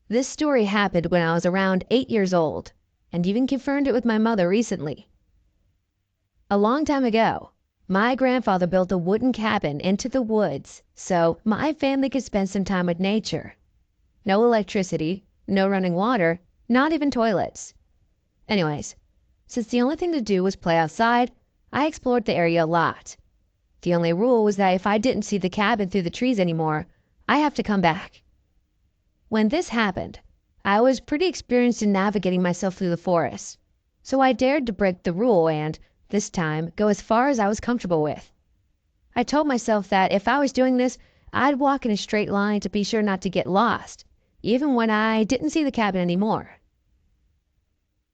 This story happened when I was around 8 years old, and even confirmed it with my mother recently. A long time ago, my grandfather built a wooden cabin into the woods so my family could spend some time with nature. No electricity, no running water, not even toilets. Anyways, since the only thing to do was play outside, I explored the area a lot. The only rule was that if I didn't see the cabin through the trees anymore, I have to come back. When this happened, I was pretty experienced in navigating myself through the forest, so I dared to break the rule and, this time, go as far as I was comfortable with. I told myself that if I was doing this, I'd walk in a straight line to be sure not to get lost, even when I didn't see the cabin anymore.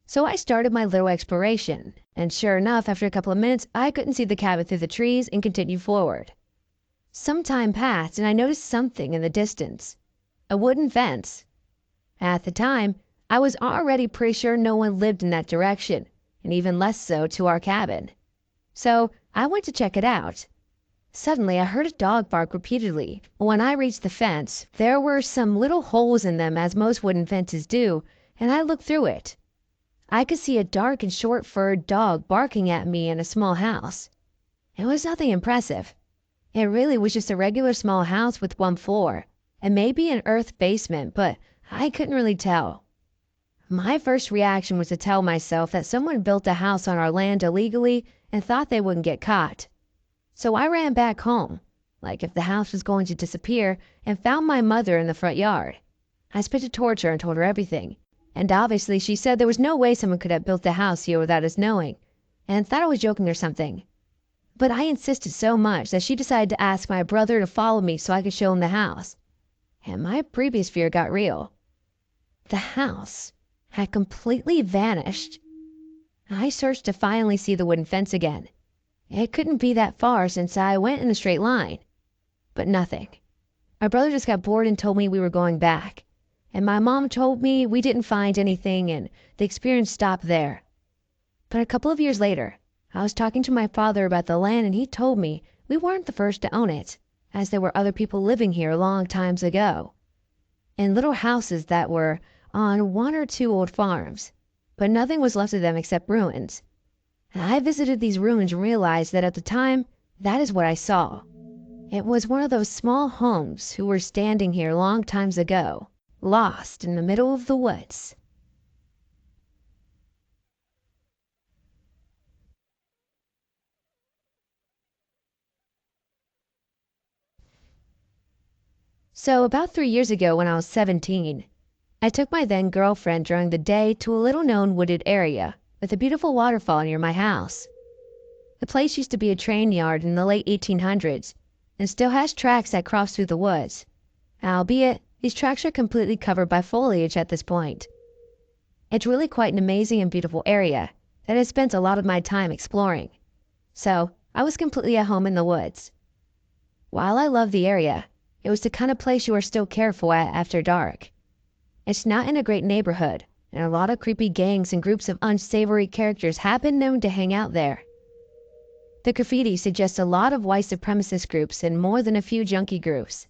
So I started my little exploration, and sure enough, after a couple of minutes, I couldn't see the cabin through the trees and continued forward. Some time passed and I noticed something in the distance. A wooden fence. At the time, I was already pretty sure no one lived in that direction, and even less so to our cabin. So I went to check it out. Suddenly I heard a dog bark repeatedly. When I reached the fence, there were some little holes in them as most wooden fences do, and I looked through it. I could see a dark and short-furred dog barking at me in a small house. It was nothing impressive. It really was just a regular small house with one floor, and maybe an earth basement, but I couldn't really tell. My first reaction was to tell myself that someone built a house on our land illegally and thought they wouldn't get caught. So I ran back home, like if the house was going to disappear, and found my mother in the front yard. I spit a torch her and told her everything, and obviously she said there was no way someone could have built a house here without us knowing, and thought I was joking or something. But I insisted so much that she decided to ask my brother to follow me so I could show him the house. And my previous fear got real. The house had completely vanished. I searched to finally see the wooden fence again. It couldn't be that far since I went in a straight line. But nothing. My brother just got bored and told me we were going back. And my mom told me we didn't find anything and the experience stopped there. But a couple of years later, I was talking to my father about the land and he told me we weren't the first to own it, as there were other people living here long times ago. In little houses that were on one or two old farms, but nothing was left of them except ruins. And I visited these ruins and realized that at the time, that is what I saw. It was one of those small homes who were standing here long times ago, lost in the middle of the woods. So about 3 years ago when I was 17, I took my then girlfriend during the day to a little known wooded area with a beautiful waterfall near my house. The place used to be a train yard in the late 1800s and still has tracks that cross through the woods, albeit these tracks are completely covered by foliage at this point. It's really quite an amazing and beautiful area that I spent a lot of my time exploring, so I was completely at home in the woods. While I love the area, it was the kind of place you are still careful at after dark. It's not in a great neighborhood, and a lot of creepy gangs and groups of unsavory characters have been known to hang out there. The graffiti suggests a lot of white supremacist groups and more than a few junkie groups.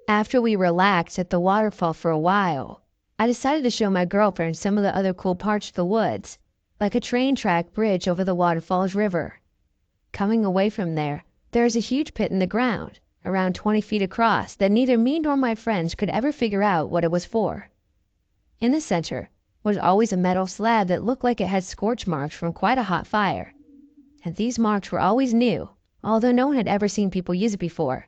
After we relaxed at the waterfall for a while, I decided to show my girlfriend some of the other cool parts of the woods, like a train track bridge over the waterfall's river. Coming away from there, there is a huge pit in the ground, around 20 feet across, that neither me nor my friends could ever figure out what it was for. In the center was always a metal slab that looked like it had scorch marks from quite a hot fire. And these marks were always new, although no one had ever seen people use it before.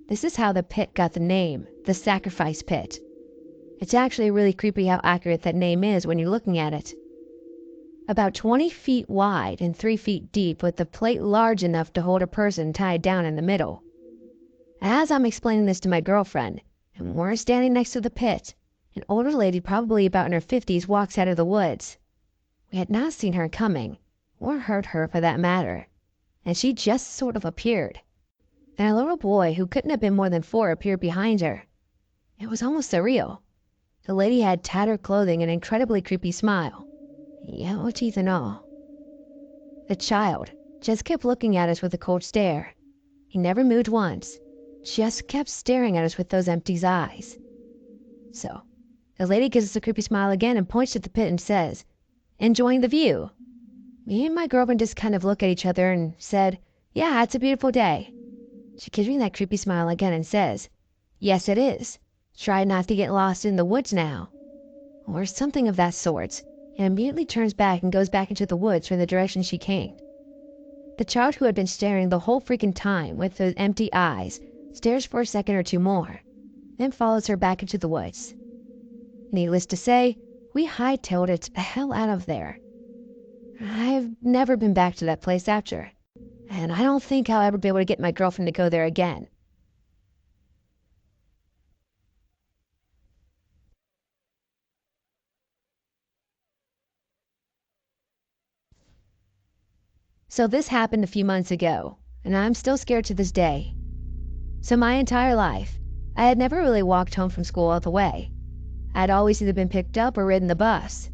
This is how the pit got the name, the Sacrifice Pit. It's actually really creepy how accurate that name is when you're looking at it. About 20 feet wide and 3 feet deep, with the plate large enough to hold a person tied down in the middle. As I'm explaining this to my girlfriend, and we're standing next to the pit, an older lady probably about in her 50s walks out of the woods. We had not seen her coming, or heard her for that matter, and she just sort of appeared. And a little boy who couldn't have been more than 4 appeared behind her. It was almost surreal. The lady had tattered clothing and an incredibly creepy smile, yellow teeth and all. The child just kept looking at us with a cold stare. He never moved once, just kept staring at us with those empty eyes. So The lady gives us a creepy smile again and points to the pit and says, "Enjoying the view?" Me and my girlfriend just kind of look at each other and said, "Yeah, it's a beautiful day." She gives me that creepy smile again and says, "Yes, it is. Try not to get lost in the woods now." Or something of that sort, and immediately turns back and goes back into the woods from the direction she came. The child who had been staring the whole freaking time with those empty eyes stares for a second or two more, then follows her back into the woods. Needless to say, we hightailed it the hell out of there. I've never been back to that place after, and I don't think I'll ever be able to get my girlfriend to go there again. So this happened a few months ago, and I'm still scared to this day. So my entire life, I had never really walked home from school all the way. I'd always either been picked up or ridden the bus.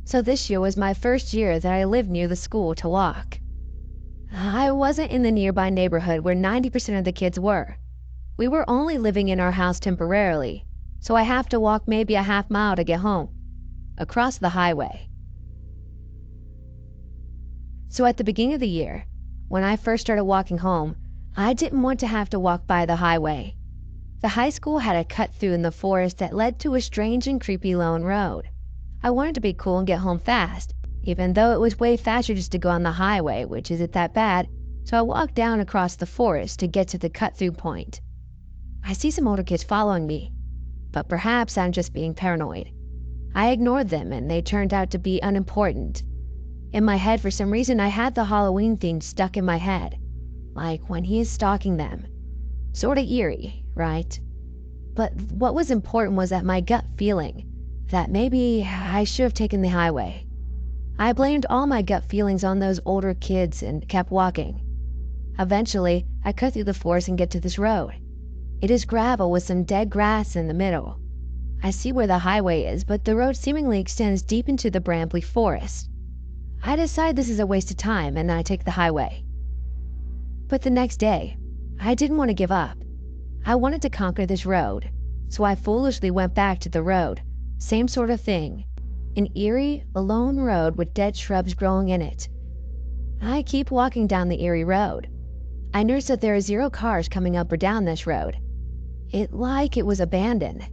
So this year was my first year that I lived near the school to walk. I wasn't in the nearby neighborhood where 90% of the kids were. We were only living in our house temporarily, so I have to walk maybe a half mile to get home, across the highway. So at the beginning of the year, when I first started walking home, I didn't want to have to walk by the highway. The high school had a cut through in the forest that led to a strange and creepy lone road. I wanted to be cool and get home fast, even though it was way faster just to go on the highway, which isn't that bad, so I walked down across the forest to get to the cut through point. I see some older kids following me, but perhaps I'm just being paranoid. I ignored them and they turned out to be unimportant. In my head, for some reason, I had the Halloween theme stuck in my head, like when he is stalking them. Sorta eerie, right? But what was important was that my gut feeling, that maybe I should have taken the highway. I blamed all my gut feelings on those older kids and kept walking. Eventually, I cut through the forest and get to this road. It is gravel with some dead grass in the middle. I see where the highway is, but the road seemingly extends deep into the brambly forest. I decide this is a waste of time and I take the highway. But the next day, I didn't want to give up. I wanted to conquer this road, so I foolishly went back to the road. Same sort of thing. An eerie, alone road with dead shrubs growing in it. I keep walking down the eerie road. I notice that there are 0 cars coming up or down this road. It was abandoned.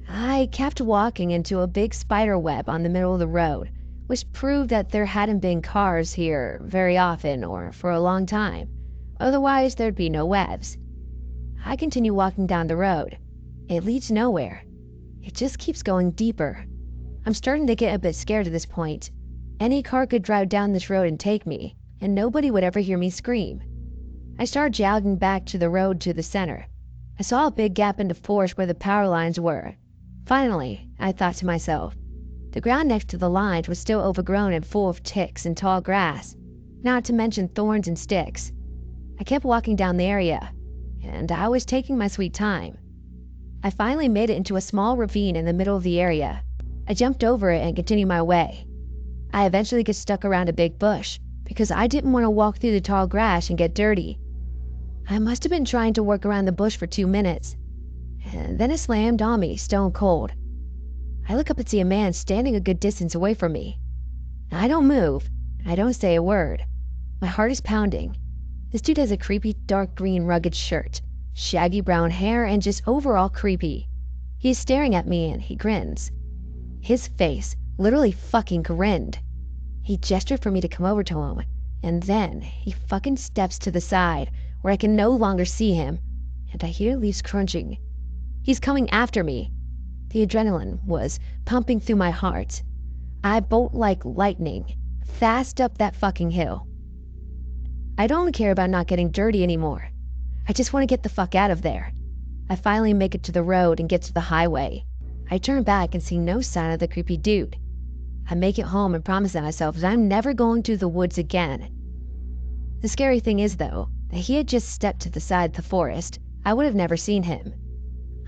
I kept walking into a big spider web on the middle of the road, which proved that there hadn't been cars here very often or for a long time. Otherwise, there'd be no webs. I continue walking down the road. It leads nowhere. It just keeps going deeper. I'm starting to get a bit scared at this point. Any car could drive down this road and take me, and nobody would ever hear me scream. I started jogging back to the road to the center. I saw a big gap in the forest where the power lines were. Finally, I thought to myself, the ground next to the lines was still overgrown and full of ticks and tall grass, not to mention thorns and sticks. I kept walking down the area, and I was taking my sweet time. I finally made it into a small ravine in the middle of the area. I jumped over it and continued my way. I eventually get stuck around a big bush because I didn't want to walk through the tall grass and get dirty. I must have been trying to work around the bush for 2 minutes, and then it slammed on me, stone cold. I look up and see a man standing a good distance away from me. I don't move. I don't say a word. My heart is pounding. This dude has a creepy dark green rugged shirt, shaggy brown hair, and just overall creepy. He is staring at me and he grins. His face literally fucking grinned. He gestured for me to come over to him, and then he fucking steps to the side where I can no longer see him, and I hear leaves crunching. He's coming after me. The adrenaline was pumping through my heart. I bolt like lightning, fast up that fucking hill. I don't care about not getting dirty anymore. I just want to get the fuck out of there. I finally make it to the road and get to the highway. I turn back and see no sign of the creepy dude. I make it home and promise myself that I'm never going to the woods again. The scary thing is, though, that he had just stepped to the side of the forest. I would have never seen him.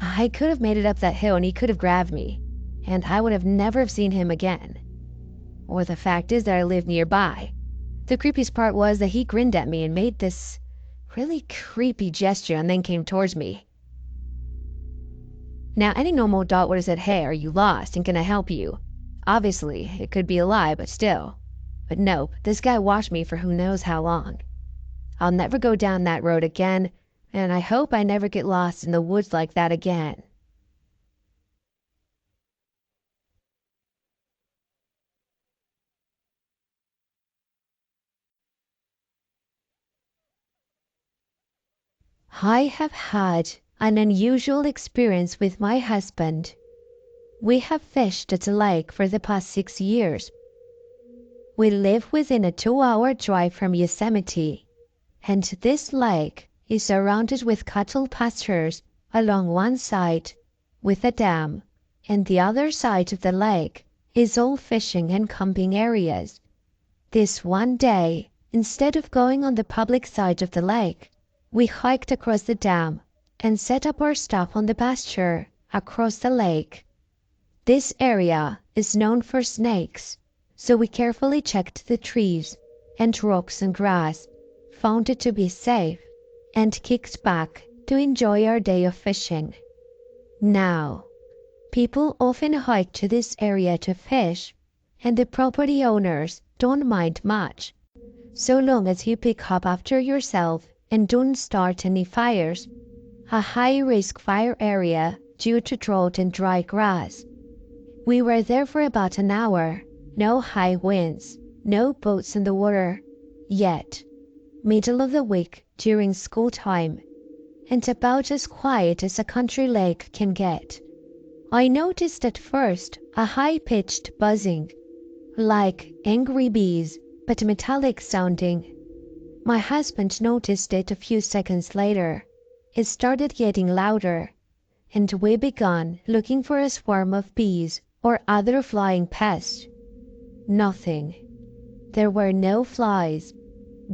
I could have made it up that hill and he could have grabbed me, and I would have never have seen him again. Or the fact is that I lived nearby. The creepiest part was that he grinned at me and made this really creepy gesture and then came towards me. Now, any normal dog would have said, "Hey, are you lost? And can I help you?" Obviously, it could be a lie, but still. But nope, this guy watched me for who knows how long. I'll never go down that road again, and I hope I never get lost in the woods like that again. I have had an unusual experience with my husband. We have fished at the lake for the past 6 years. We live within a 2-hour drive from Yosemite, and this lake is surrounded with cattle pastures along one side with a dam, and the other side of the lake is all fishing and camping areas. This one day, instead of going on the public side of the lake, we hiked across the dam and set up our stop on the pasture across the lake. This area is known for snakes, so we carefully checked the trees and rocks and grass, found it to be safe, and kicked back to enjoy our day of fishing. Now, people often hike to this area to fish, and the property owners don't mind much, so long as you pick up after yourself and don't start any fires, a high-risk fire area due to drought and dry grass. We were there for about an hour, no high winds, no boats in the water, yet middle of the week during school time, and about as quiet as a country lake can get. I noticed at first a high-pitched buzzing, like angry bees, but metallic sounding. My husband noticed it a few seconds later. It started getting louder, and we began looking for a swarm of bees or other flying pests. Nothing. There were no flies,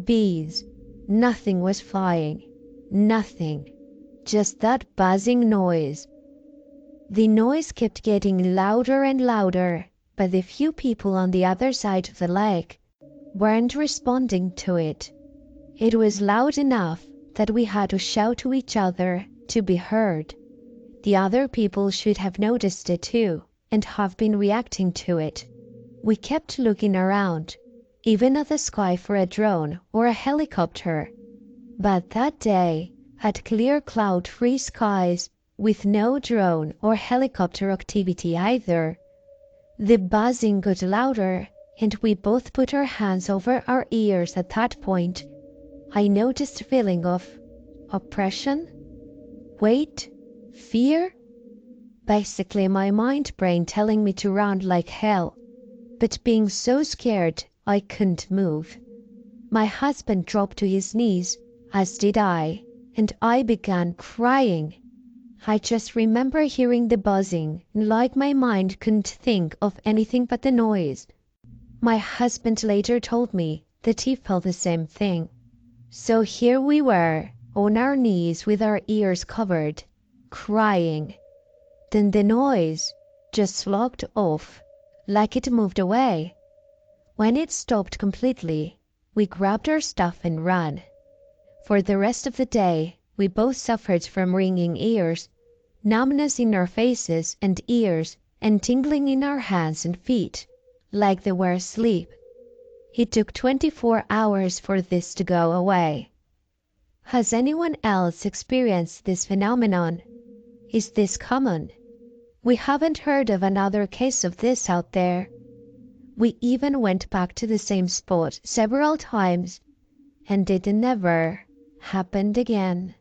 bees, nothing was flying, nothing. Just that buzzing noise. The noise kept getting louder and louder, but the few people on the other side of the lake weren't responding to it. It was loud enough that we had to shout to each other to be heard. The other people should have noticed it too and have been reacting to it. We kept looking around, even at the sky for a drone or a helicopter. But that day had clear cloud-free skies with no drone or helicopter activity either. The buzzing got louder, and we both put our hands over our ears at that point. I noticed a feeling of oppression, weight, fear. Basically my mind-brain telling me to run like hell, but being so scared I couldn't move. My husband dropped to his knees, as did I, and I began crying. I just remember hearing the buzzing, like my mind couldn't think of anything but the noise. My husband later told me that he felt the same thing. So here we were, on our knees with our ears covered, crying. Then the noise just slogged off, like it moved away. When it stopped completely, we grabbed our stuff and ran. For the rest of the day, we both suffered from ringing ears, numbness in our faces and ears, and tingling in our hands and feet, like they were asleep. It took 24 hours for this to go away. Has anyone else experienced this phenomenon? Is this common? We haven't heard of another case of this out there. We even went back to the same spot several times, and it never happened again.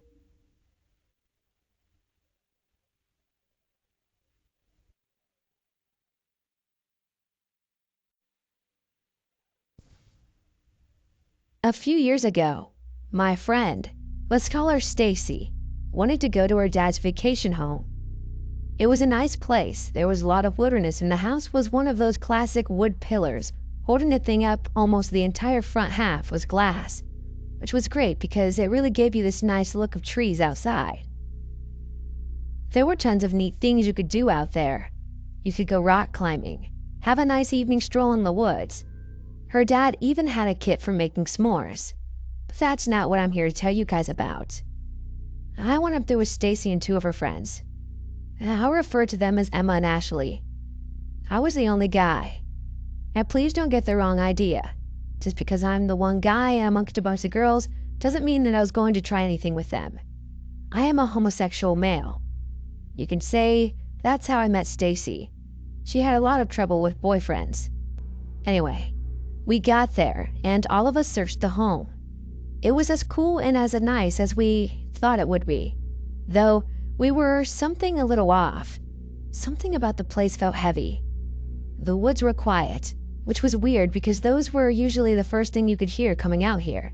A few years ago, my friend, let's call her Stacy, wanted to go to her dad's vacation home. It was a nice place. There was a lot of wilderness, and the house was one of those classic wood pillars. Holding the thing up, almost the entire front half was glass, which was great because it really gave you this nice look of trees outside. There were tons of neat things you could do out there. You could go rock climbing, have a nice evening stroll in the woods. Her dad even had a kit for making s'mores. But that's not what I'm here to tell you guys about. I went up there with Stacy and 2 of her friends. I'll refer to them as Emma and Ashley. I was the only guy. And please don't get the wrong idea. Just because I'm the one guy amongst a bunch of girls doesn't mean that I was going to try anything with them. I am a homosexual male. You can say that's how I met Stacy. She had a lot of trouble with boyfriends. Anyway, we got there and all of us searched the home. It was as cool and as nice as we thought it would be, though we were something a little off. Something about the place felt heavy. The woods were quiet, which was weird because those were usually the first thing you could hear coming out here.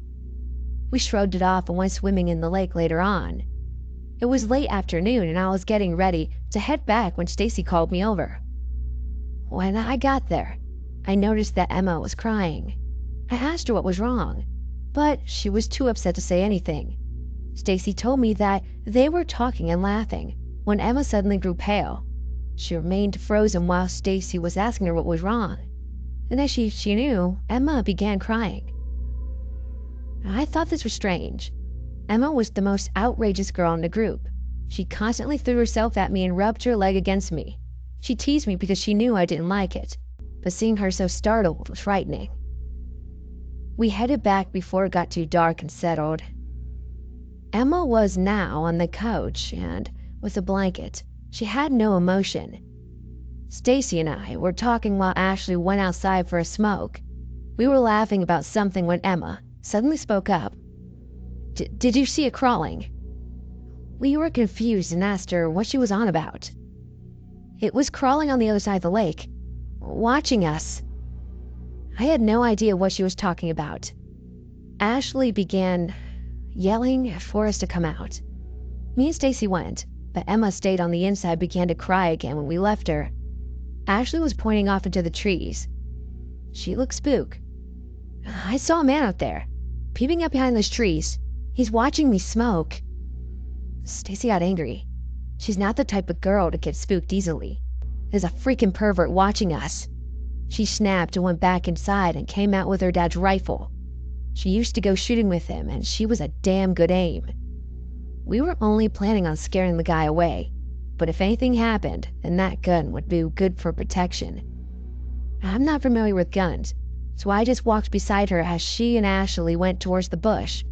We shrugged it off and went swimming in the lake later on. It was late afternoon and I was getting ready to head back when Stacy called me over. When I got there, I noticed that Emma was crying. I asked her what was wrong, but she was too upset to say anything. Stacy told me that they were talking and laughing when Emma suddenly grew pale. She remained frozen while Stacy was asking her what was wrong. And as she knew, Emma began crying. I thought this was strange. Emma was the most outrageous girl in the group. She constantly threw herself at me and rubbed her leg against me. She teased me because she knew I didn't like it, but seeing her so startled was frightening. We headed back before it got too dark and settled. Emma was now on the couch and with a blanket. She had no emotion. Stacy and I were talking while Ashley went outside for a smoke. We were laughing about something when Emma suddenly spoke up. Did you see it crawling? We were confused and asked her what she was on about. It was crawling on the other side of the lake, watching us. I had no idea what she was talking about. Ashley began yelling for us to come out. Me and Stacy went, but Emma stayed on the inside and began to cry again when we left her. Ashley was pointing off into the trees. She looked spooked. I saw a man out there, peeping up behind those trees. He's watching me smoke. Stacy got angry. She's not the type of girl to get spooked easily. There's a freaking pervert watching us. She snapped and went back inside and came out with her dad's rifle. She used to go shooting with him, and she was a damn good aim. We were only planning on scaring the guy away, but if anything happened, then that gun would be good for protection. I'm not familiar with guns, so I just walked beside her as she and Ashley went towards the bush.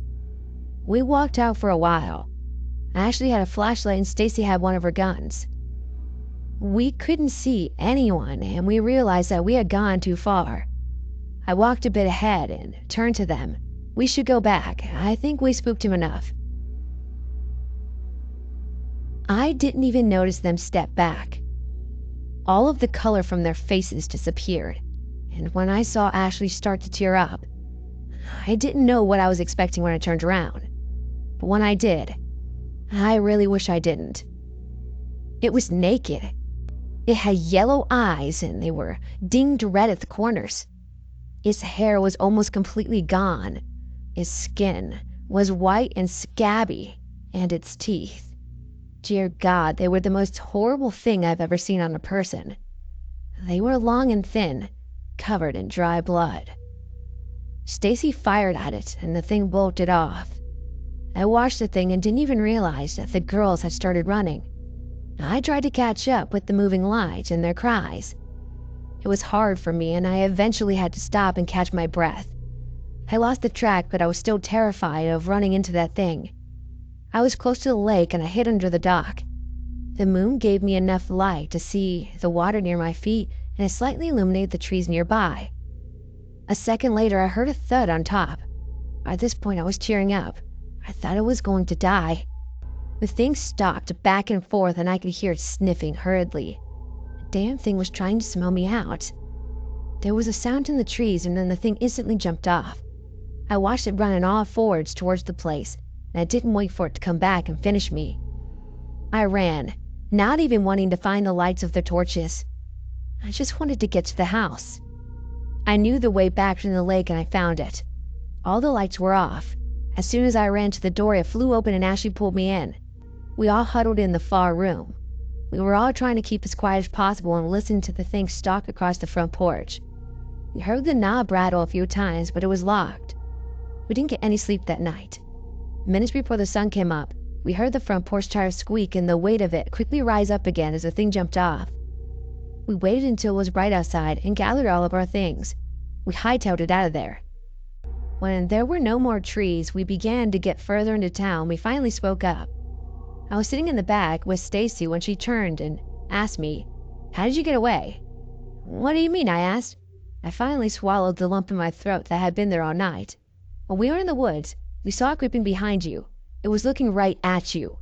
We walked out for a while. Ashley had a flashlight and Stacy had one of her guns. We couldn't see anyone, and we realized that we had gone too far. I walked a bit ahead and turned to them. We should go back. I think we spooked him enough. I didn't even notice them step back. All of the color from their faces disappeared, and when I saw Ashley start to tear up, I didn't know what I was expecting when I turned around. But when I did, I really wish I didn't. It was naked. It had yellow eyes and they were dinged red at the corners. Its hair was almost completely gone. Its skin was white and scabby, and its teeth. Dear God, they were the most horrible thing I've ever seen on a person. They were long and thin, covered in dry blood. Stacy fired at it and the thing bolted off. I watched the thing and didn't even realize that the girls had started running. I tried to catch up with the moving light and their cries. It was hard for me and I eventually had to stop and catch my breath. I lost the track, but I was still terrified of running into that thing. I was close to the lake and I hid under the dock. The moon gave me enough light to see the water near my feet and it slightly illuminated the trees nearby. A second later, I heard a thud on top. At this point, I was tearing up. I thought I was going to die. The thing stalked back and forth and I could hear it sniffing hurriedly. The damn thing was trying to smell me out. There was a sound in the trees and then the thing instantly jumped off. I watched it run on all fours towards the place, and I didn't wait for it to come back and finish me. I ran, not even wanting to find the lights of the torches. I just wanted to get to the house. I knew the way back from the lake and I found it. All the lights were off. As soon as I ran to the door, it flew open and Ashley pulled me in. We all huddled in the far room. We were all trying to keep as quiet as possible and listen to the thing stalk across the front porch. We heard the knob rattle a few times, but it was locked. We didn't get any sleep that night. Minutes before the sun came up, We heard the front porch tire squeak and the weight of it quickly rise up again as the thing jumped off. We waited until it was bright outside and gathered all of our things. We hightailed it out of there. When there were no more trees, we began to get further into town. We finally spoke up. I was sitting in the back with Stacy when she turned and asked me, "How did you get away?" "What do you mean?" I asked. I finally swallowed the lump in my throat that had been there all night. "When we were in the woods, we saw it creeping behind you. It was looking right at you.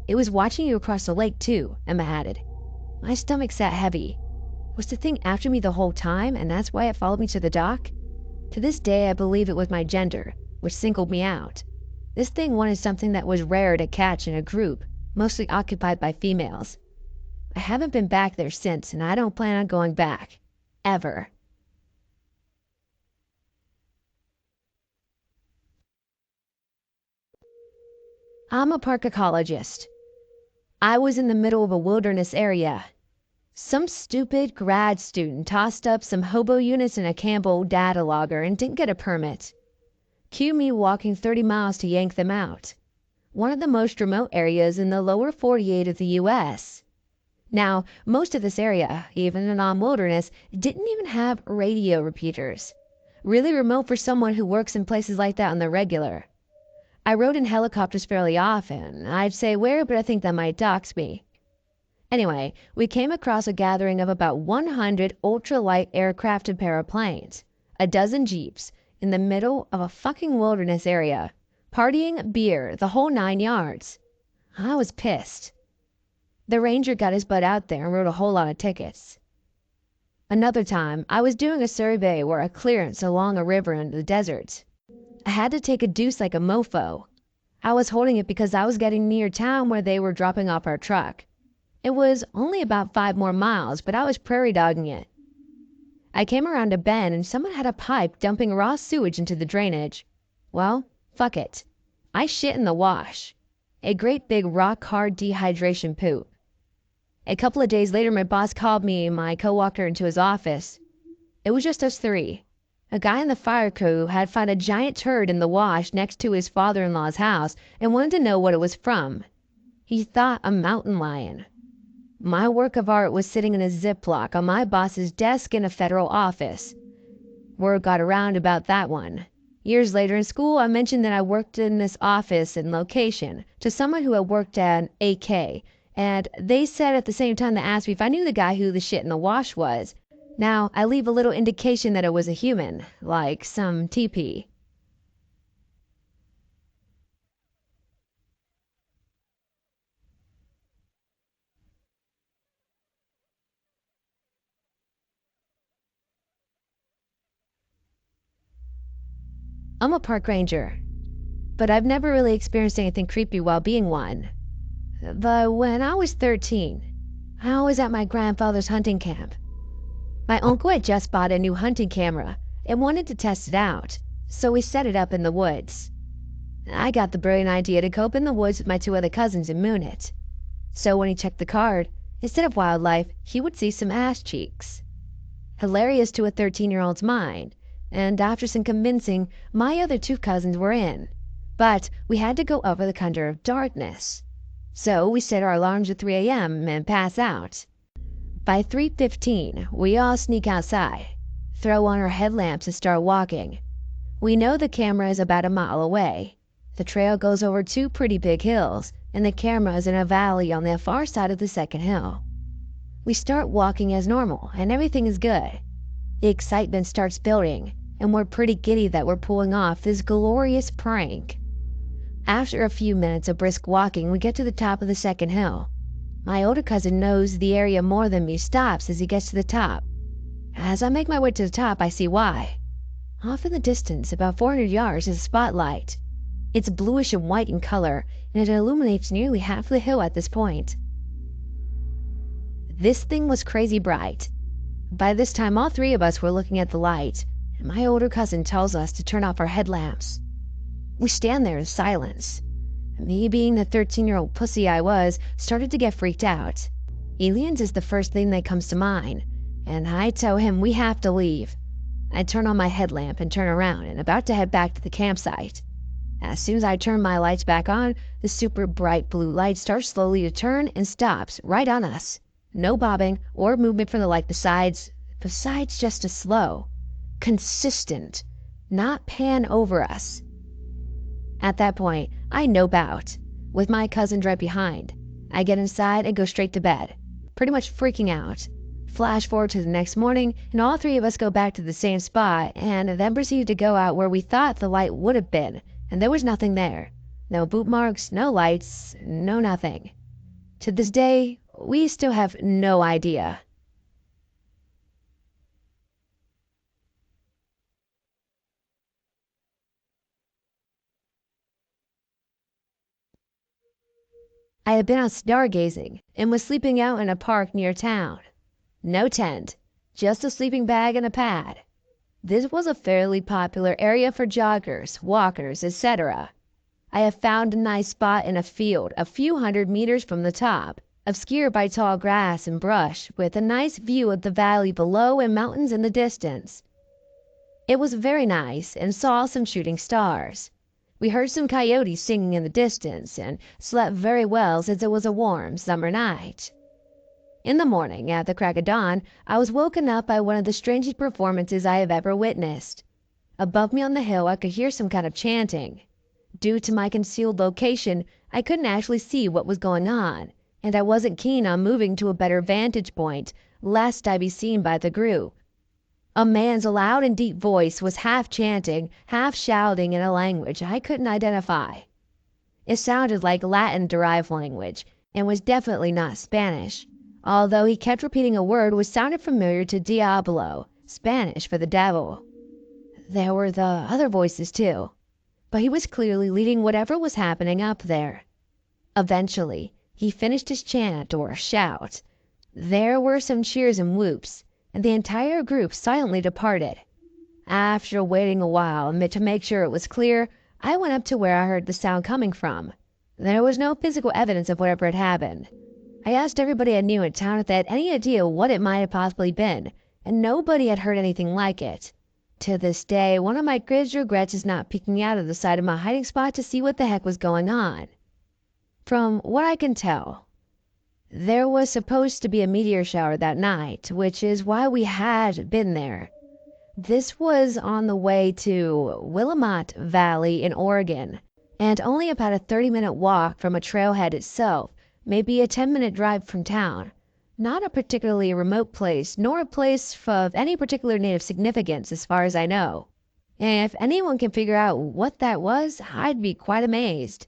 It was watching you across the lake too," Emma added. My stomach sat heavy. Was the thing after me the whole time, and that's why it followed me to the dock? To this day, I believe it was my gender, which singled me out. This thing wanted something that was rare to catch in a group, mostly occupied by females. I haven't been back there since, and I don't plan on going back. Ever. I'm a park ecologist. I was in the middle of a wilderness area. Some stupid grad student tossed up some hobo units in a Campbell data logger and didn't get a permit. Cue me walking 30 miles to yank them out. One of the most remote areas in the lower 48 of the U.S. Now, most of this area, even the non-wilderness, didn't even have radio repeaters. Really remote for someone who works in places like that on the regular. I rode in helicopters fairly often. I'd say where, but I think that might dox me. Anyway, we came across a gathering of about 100 ultralight aircraft and paraplanes, a dozen jeeps, in the middle of a fucking wilderness area. Partying, beer, the whole 9 yards. I was pissed. The ranger got his butt out there and wrote a whole lot of tickets. Another time, I was doing a survey or a clearance along a river in the desert. I had to take a deuce like a mofo. I was holding it because I was getting near town where they were dropping off our truck. It was only about 5 more miles, but I was prairie dogging it. I came around a bend and someone had a pipe dumping raw sewage into the drainage. Well, fuck it. I shit in the wash. A great big rock-hard dehydration poop. A couple of days later, my boss called me and my coworker into his office. It was just us 3. A guy in the fire crew had found a giant turd in the wash next to his father-in-law's house and wanted to know what it was from. He thought a mountain lion. My work of art was sitting in a Ziploc on my boss's desk in a federal office. Word got around about that one. Years later in school, I mentioned that I worked in this office and location to someone who had worked at an AK, and they said at the same time they asked me if I knew the guy who the shit in the wash was. Now, I leave a little indication that it was a human, like some TP. I'm a park ranger, but I've never really experienced anything creepy while being one. But when I was 13, I was at my grandfather's hunting camp. My uncle had just bought a new hunting camera and wanted to test it out, so we set it up in the woods. I got the brilliant idea to cope in the woods with my 2 other cousins and moon it. So when he checked the card, instead of wildlife, he would see some ass cheeks. Hilarious to a 13-year-old's mind, and after some convincing, my other 2 cousins were in. But we had to go over the cover of darkness. So we set our alarms at 3 a.m. and pass out. By 3:15, we all sneak outside, throw on our headlamps and start walking. We know the camera is about a mile away. The trail goes over 2 pretty big hills, and the camera is in a valley on the far side of the second hill. We start walking as normal, and everything is good. The excitement starts building, and we're pretty giddy that we're pulling off this glorious prank. After a few minutes of brisk walking, we get to the top of the second hill. My older cousin knows the area more than me, stops as he gets to the top. As I make my way to the top, I see why. Off in the distance, about 400 yards, is a spotlight. It's bluish and white in color, and it illuminates nearly half the hill at this point. This thing was crazy bright. By this time, all 3 of us were looking at the light, and my older cousin tells us to turn off our headlamps. We stand there in silence. Me, being the 13-year-old pussy I was, started to get freaked out. Aliens is the first thing that comes to mind, and I tell him we have to leave. I turn on my headlamp and turn around and about to head back to the campsite. As soon as I turn my lights back on, the super bright blue light starts slowly to turn and stops right on us. No bobbing or movement from the light besides just a slow, consistent, not pan over us. At that point, I nope out, with my cousins right behind. I get inside and go straight to bed, pretty much freaking out. Flash forward to the next morning, and all three of us go back to the same spot and then proceed to go out where we thought the light would have been, and there was nothing there. No boot marks, no lights, no nothing. To this day, we still have no idea. I had been out stargazing and was sleeping out in a park near town. No tent, just a sleeping bag and a pad. This was a fairly popular area for joggers, walkers, etc. I have found a nice spot in a field a few hundred meters from the top, obscured by tall grass and brush, with a nice view of the valley below and mountains in the distance. It was very nice and saw some shooting stars. We heard some coyotes singing in the distance and slept very well since it was a warm summer night. In the morning, at the crack of dawn, I was woken up by one of the strangest performances I have ever witnessed. Above me on the hill I could hear some kind of chanting. Due to my concealed location, I couldn't actually see what was going on, and I wasn't keen on moving to a better vantage point, lest I be seen by the group. A man's loud and deep voice was half chanting, half shouting in a language I couldn't identify. It sounded like Latin-derived language, and was definitely not Spanish, although he kept repeating a word which sounded familiar to Diablo, Spanish for the devil. There were the other voices too, but he was clearly leading whatever was happening up there. Eventually, he finished his chant or shout. There were some cheers and whoops, and the entire group silently departed. After waiting a while to make sure it was clear, I went up to where I heard the sound coming from. There was no physical evidence of whatever had happened. I asked everybody I knew in town if they had any idea what it might have possibly been, and nobody had heard anything like it. To this day, one of my greatest regrets is not peeking out of the side of my hiding spot to see what the heck was going on. From what I can tell, there was supposed to be a meteor shower that night, which is why we had been there. This was on the way to Willamette Valley in Oregon, and only about a 30-minute walk from a trailhead itself, maybe a 10-minute drive from town. Not a particularly remote place, nor a place of any particular native significance as far as I know. And if anyone can figure out what that was, I'd be quite amazed.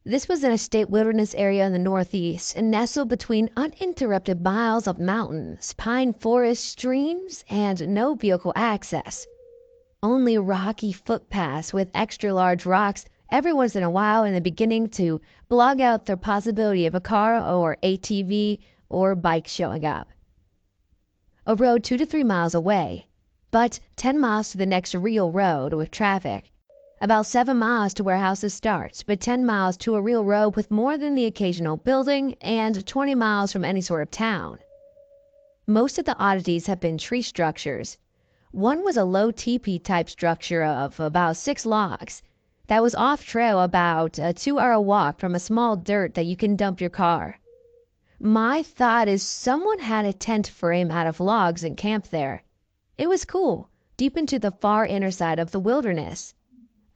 This was in a state wilderness area in the northeast and nestled between uninterrupted miles of mountains, pine forests, streams, and no vehicle access. Only rocky footpaths with extra large rocks every once in a while in the beginning to block out the possibility of a car or ATV or bike showing up. A road 2 to 3 miles away, but 10 miles to the next real road with traffic. About 7 miles to where houses start, but 10 miles to a real road with more than the occasional building, and 20 miles from any sort of town. Most of the oddities have been tree structures. One was a low teepee type structure of about 6 logs that was off trail about a 2-hour walk from a small dirt that you can dump your car. My thought is someone had a tent frame out of logs and camped there. It was cool, deep into the far inner side of the wilderness.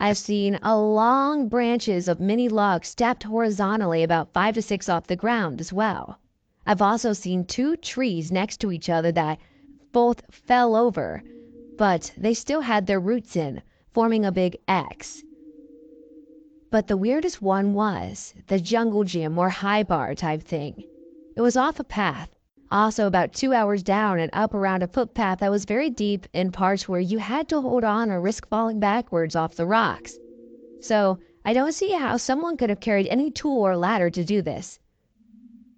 I've seen long branches of many logs stacked horizontally about 5 to 6 off the ground as well. I've also seen 2 trees next to each other that both fell over, but they still had their roots in, forming a big X. But the weirdest one was the jungle gym or high bar type thing. It was off a path, also about 2 hours down and up around a footpath that was very deep in parts where you had to hold on or risk falling backwards off the rocks. So I don't see how someone could have carried any tool or ladder to do this.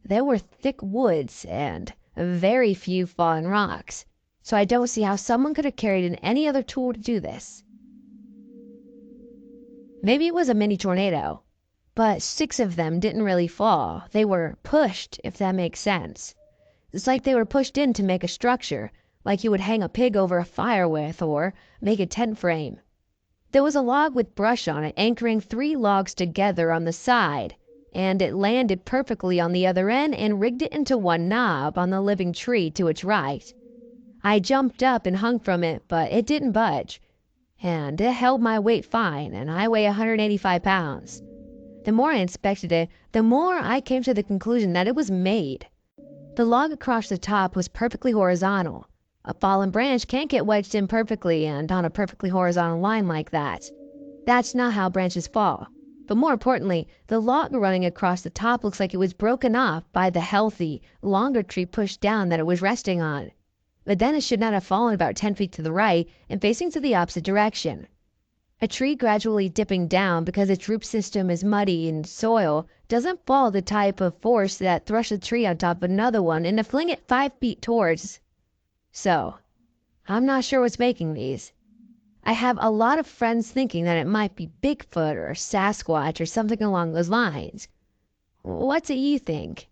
There were thick woods and very few fallen rocks, so I don't see how someone could have carried in any other tool to do this. Maybe it was a mini tornado. but 6 of them didn't really fall. They were pushed, if that makes sense. It's like they were pushed in to make a structure, like you would hang a pig over a fire with or make a tent frame. There was a log with brush on it anchoring 3 logs together on the side, and it landed perfectly on the other end and rigged it into one knob on the living tree to its right. I jumped up and hung from it, but it didn't budge, and it held my weight fine, and I weigh 185 pounds. The more I inspected it, the more I came to the conclusion that it was made. The log across the top was perfectly horizontal. A fallen branch can't get wedged in perfectly and on a perfectly horizontal line like that. That's not how branches fall. But more importantly, the log running across the top looks like it was broken off by the healthy, longer tree pushed down that it was resting on. But then it should not have fallen about 10 feet to the right and facing to the opposite direction. A tree gradually dipping down because its root system is muddy and soil doesn't fall the type of force that thrush a tree on top of another one and to fling it 5 feet towards. So, I'm not sure what's making these. I have a lot of friends thinking that it might be Bigfoot or Sasquatch or something along those lines. What do you think?